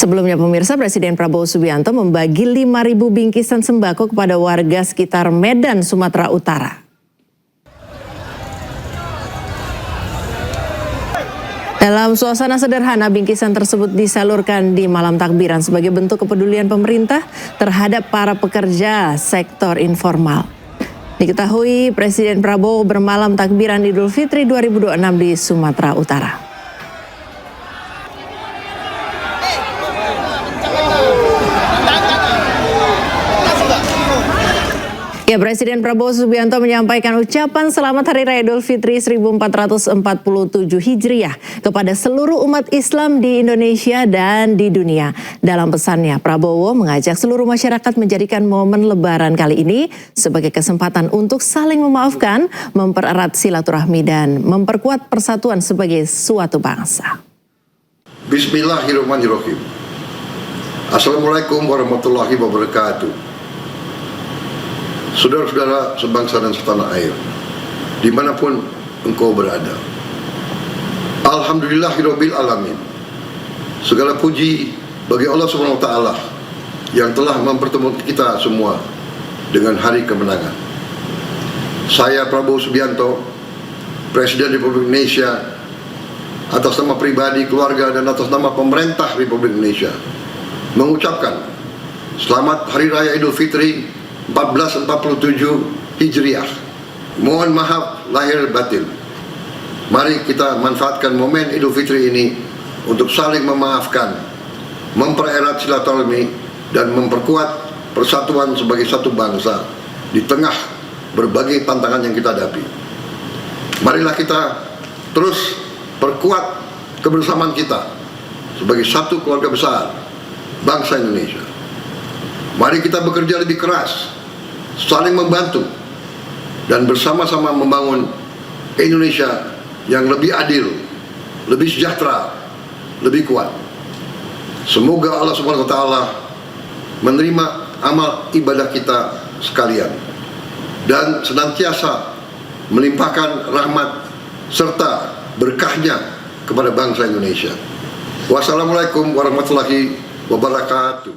Sebelumnya pemirsa, Presiden Prabowo Subianto membagi 5.000 bingkisan sembako kepada warga sekitar Medan, Sumatera Utara. Dalam suasana sederhana, bingkisan tersebut disalurkan di malam takbiran sebagai bentuk kepedulian pemerintah terhadap para pekerja sektor informal. Diketahui Presiden Prabowo bermalam takbiran Idul Fitri 2026 di Sumatera Utara. Ya, Presiden Prabowo Subianto menyampaikan ucapan selamat Hari Raya Idul Fitri 1447 Hijriah kepada seluruh umat Islam di Indonesia dan di dunia. Dalam pesannya, Prabowo mengajak seluruh masyarakat menjadikan momen Lebaran kali ini sebagai kesempatan untuk saling memaafkan, mempererat silaturahmi dan memperkuat persatuan sebagai suatu bangsa. Bismillahirrahmanirrahim. Assalamualaikum warahmatullahi wabarakatuh. Saudara-saudara sebangsa dan setanah air, dimanapun engkau berada, Alhamdulillahirabbil alamin. Segala puji bagi Allah Subhanahu wa taala yang telah mempertemukan kita semua dengan hari kemenangan. Saya Prabowo Subianto, Presiden Republik Indonesia, atas nama pribadi, keluarga, dan atas nama pemerintah Republik Indonesia, mengucapkan selamat Hari Raya Idul Fitri 1447 Hijriah. Mohon maaf lahir batin. Mari kita manfaatkan momen Idul Fitri ini untuk saling memaafkan, mempererat silaturahmi, dan memperkuat persatuan sebagai satu bangsa di tengah berbagai tantangan yang kita hadapi. Marilah kita terus perkuat kebersamaan kita sebagai satu keluarga besar bangsa Indonesia. Mari kita bekerja lebih keras, saling membantu, dan bersama-sama membangun Indonesia yang lebih adil, lebih sejahtera, lebih kuat. Semoga Allah Subhanahu wa taala menerima amal ibadah kita sekalian dan senantiasa melimpahkan rahmat serta berkahnya kepada bangsa Indonesia. Wassalamualaikum warahmatullahi wabarakatuh.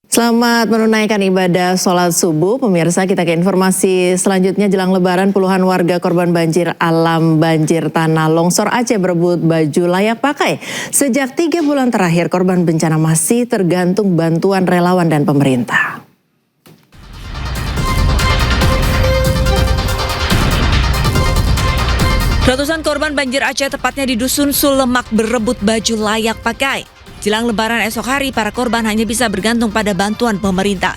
Selamat menunaikan ibadah sholat subuh. Pemirsa, kita ke informasi selanjutnya. Jelang Lebaran, puluhan warga korban banjir alam banjir tanah longsor Aceh berebut baju layak pakai. Sejak 3 bulan terakhir, korban bencana masih tergantung bantuan relawan dan pemerintah. Ratusan korban banjir Aceh, tepatnya di Dusun Sulemak, berebut baju layak pakai. Jelang Lebaran esok hari, para korban hanya bisa bergantung pada bantuan pemerintah.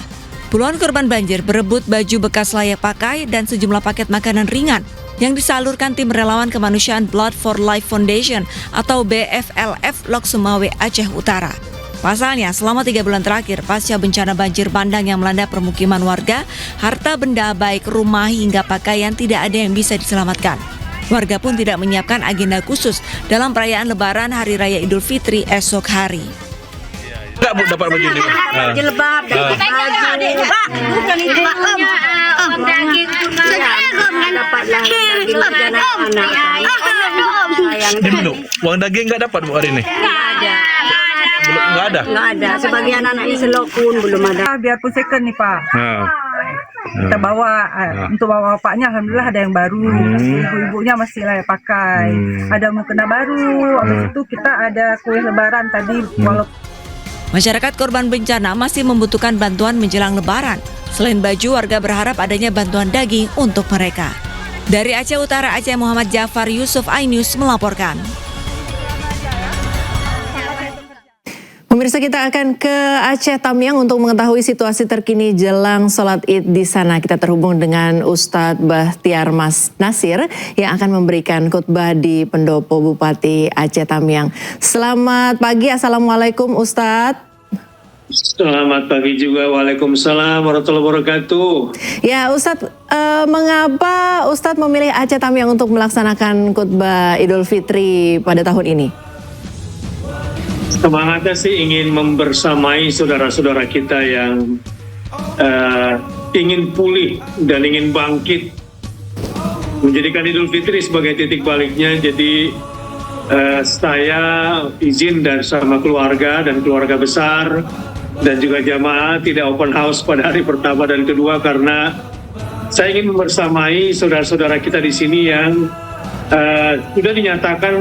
Puluhan korban banjir berebut baju bekas layak pakai dan sejumlah paket makanan ringan yang disalurkan tim relawan kemanusiaan Blood for Life Foundation atau BFLF Lok Sumawe, Aceh Utara. Pasalnya, selama 3 bulan terakhir pasca bencana banjir bandang yang melanda permukiman warga, harta benda baik rumah hingga pakaian tidak ada yang bisa diselamatkan. Warga pun tidak menyiapkan agenda khusus dalam perayaan Lebaran Hari Raya Idul Fitri esok hari. Enggak, Bu, dapat baju ini. Jilbab, dapat baju. Bukan itu, dapatlah daging anak-anak. Dulu, uang daging enggak dapat, Bu, hari ini? Enggak ada. Enggak ada. Sebagian anak ini selokun belum ada. Biarpun second nih, Pak. Kita bawa untuk bawa bapaknya, alhamdulillah ada yang baru. Ibu-ibunya masih layak pakai. Ada mukena baru. Habis itu kita ada kue lebaran tadi. Masyarakat korban bencana masih membutuhkan bantuan menjelang Lebaran. Selain baju, warga berharap adanya bantuan daging untuk mereka. Dari Aceh Utara, Aceh, Muhammad Jafar Yusuf, iNews melaporkan. Pemirsa, kita akan ke Aceh Tamiang untuk mengetahui situasi terkini jelang sholat Id di sana. Kita terhubung dengan Ustadz Bahtiar Mas Nasir yang akan memberikan khutbah di Pendopo Bupati Aceh Tamiang. Selamat pagi, Assalamualaikum Ustadz. Selamat pagi juga, Waalaikumsalam warahmatullahi wabarakatuh. Ya Ustadz, mengapa Ustadz memilih Aceh Tamiang untuk melaksanakan khutbah Idul Fitri pada tahun ini? Semangatnya sih ingin membersamai saudara-saudara kita yang ingin pulih dan ingin bangkit, menjadikan Idul Fitri sebagai titik baliknya. Jadi saya izin dan sama keluarga dan keluarga besar dan juga jamaah tidak open house pada hari pertama dan kedua karena saya ingin membersamai saudara-saudara kita di sini yang sudah dinyatakan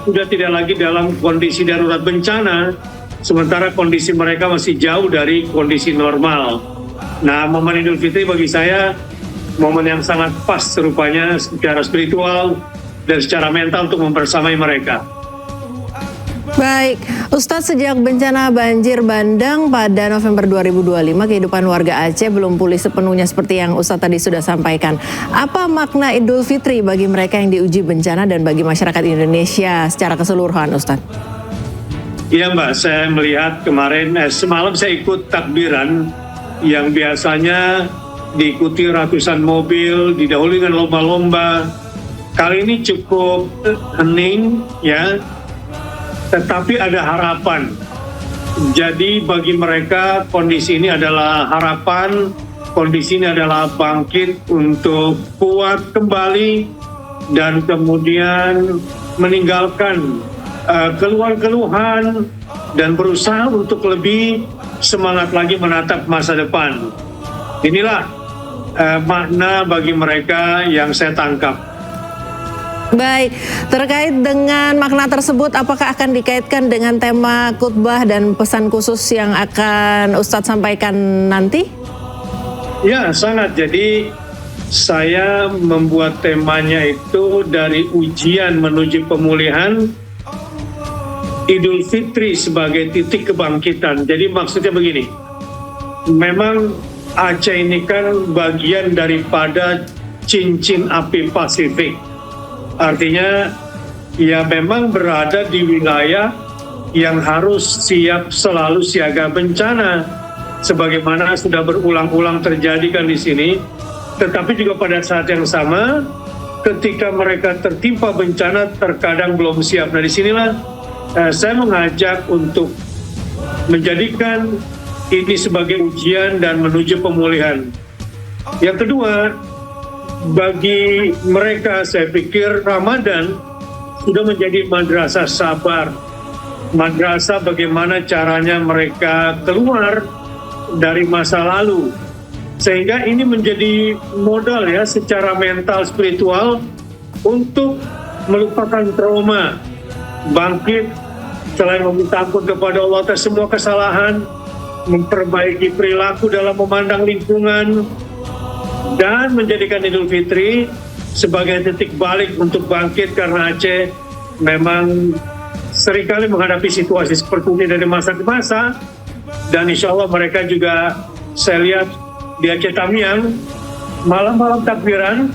sudah tidak lagi dalam kondisi darurat bencana, sementara kondisi mereka masih jauh dari kondisi normal. Nah, momen Idul Fitri bagi saya momen yang sangat pas rupanya secara spiritual dan secara mental untuk membersamai mereka. Baik, Ustadz, sejak bencana banjir bandang pada November 2025, kehidupan warga Aceh belum pulih sepenuhnya seperti yang Ustadz tadi sudah sampaikan. Apa makna Idul Fitri bagi mereka yang diuji bencana dan bagi masyarakat Indonesia secara keseluruhan, Ustadz? Iya Mbak, saya melihat kemarin, semalam saya ikut takbiran yang biasanya diikuti ratusan mobil, didahului dengan lomba-lomba. Kali ini cukup hening ya, tetapi ada harapan. Jadi bagi mereka kondisi ini adalah harapan, kondisi ini adalah bangkit untuk kuat kembali dan kemudian meninggalkan keluhan-keluhan dan berusaha untuk lebih semangat lagi menatap masa depan. Inilah makna bagi mereka yang saya tangkap. Baik, terkait dengan makna tersebut, apakah akan dikaitkan dengan tema khutbah dan pesan khusus yang akan Ustadz sampaikan nanti? Ya, sangat. Jadi saya membuat temanya itu dari ujian menuju pemulihan, Idul Fitri sebagai titik kebangkitan. Jadi maksudnya begini, memang Aceh ini kan bagian daripada cincin api Pasifik. Artinya ya memang berada di wilayah yang harus siap selalu siaga bencana, sebagaimana sudah berulang-ulang terjadi kan di sini. Tetapi juga pada saat yang sama, ketika mereka tertimpa bencana terkadang belum siap. Nah, disinilah saya mengajak untuk menjadikan ini sebagai ujian dan menuju pemulihan. Yang kedua, bagi mereka saya pikir Ramadan sudah menjadi madrasah sabar. Madrasah bagaimana caranya mereka keluar dari masa lalu. Sehingga ini menjadi modal ya secara mental spiritual untuk melupakan trauma, bangkit selain meminta ampun kepada Allah atas semua kesalahan, memperbaiki perilaku dalam memandang lingkungan, dan menjadikan Idul Fitri sebagai titik balik untuk bangkit karena Aceh memang seringkali menghadapi situasi seperti ini dari masa ke masa. Dan insya Allah mereka juga, saya lihat di Aceh Tamiang, malam-malam takbiran,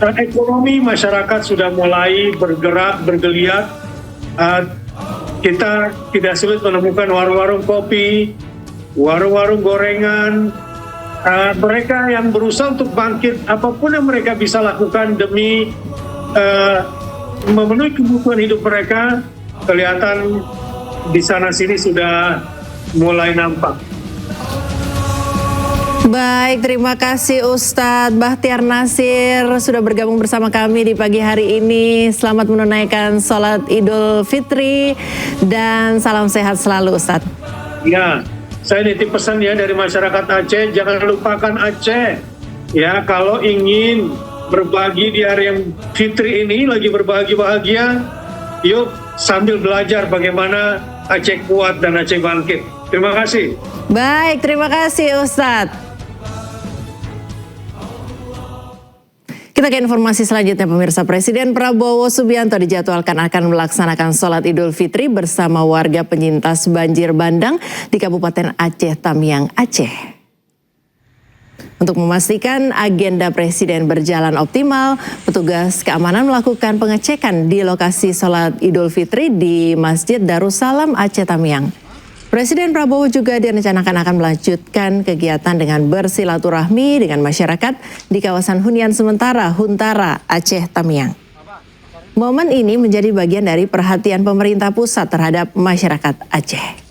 ekonomi masyarakat sudah mulai bergerak, bergeliat. Kita tidak sulit menemukan warung-warung kopi, warung-warung gorengan. Mereka yang berusaha untuk bangkit, apapun yang mereka bisa lakukan demi memenuhi kebutuhan hidup mereka, kelihatan di sana-sini sudah mulai nampak. Baik, terima kasih Ustadz Bahtiar Nasir sudah bergabung bersama kami di pagi hari ini. Selamat menunaikan sholat Idul Fitri dan salam sehat selalu Ustadz. Ya, saya nitip pesan ya dari masyarakat Aceh, jangan lupakan Aceh. Ya, kalau ingin berbagi di hari yang Fitri ini, lagi berbahagia, yuk sambil belajar bagaimana Aceh kuat dan Aceh bangkit. Terima kasih. Baik, terima kasih Ustadz. Kita ke informasi selanjutnya pemirsa. Presiden Prabowo Subianto dijadwalkan akan melaksanakan sholat Idul Fitri bersama warga penyintas banjir bandang di Kabupaten Aceh Tamiang, Aceh. Untuk memastikan agenda Presiden berjalan optimal, petugas keamanan melakukan pengecekan di lokasi sholat Idul Fitri di Masjid Darussalam Aceh Tamiang. Presiden Prabowo juga direncanakan akan melanjutkan kegiatan dengan bersilaturahmi dengan masyarakat di kawasan hunian sementara Huntara, Aceh Tamiang. Momen ini menjadi bagian dari perhatian pemerintah pusat terhadap masyarakat Aceh.